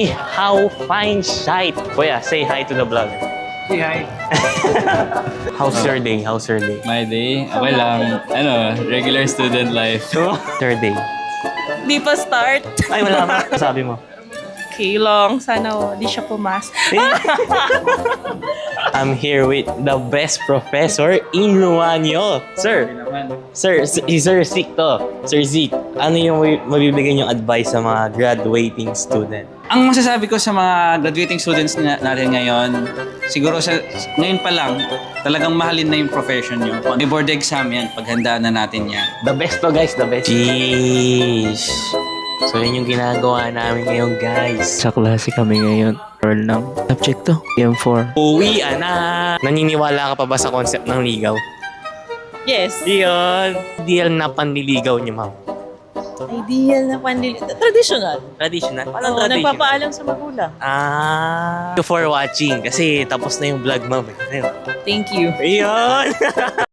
How fine sight. Kuya, say hi to the vlog. Say hi. How's your day? How's your day? My day, okay lang. Regular student life. Your day. Di pa start. Ay, wala pa. Sabi mo. Okay lang. Sana di siya pumas. I'm here with the best professor in Luanyo. Sir, si Sir Zeke to. Sir Zeke, ano yung mabibigay niyong advice sa mga graduating student? Ang masasabi ko sa mga graduating students natin ngayon, siguro ngayon pa lang, talagang mahalin na yung profession nyo. May board exam yan, paghandaan na natin yan. The best to guys, the best. Jeez. So yun yung ginagawa namin ngayon guys. Sa klase kami ngayon. Roll ng subject to. PM4. Uwi na. Naniniwala ka pa ba sa concept ng ligaw? Yes. Yun. Ideal na panliligaw niyo, ma'am. Ideal na pandil. Traditional. Traditional? Paano Oo, traditional? nagpapaalam sa magulang. Thank you for watching kasi tapos na yung vlog, ma'am. Ayun. Thank you. Ayun.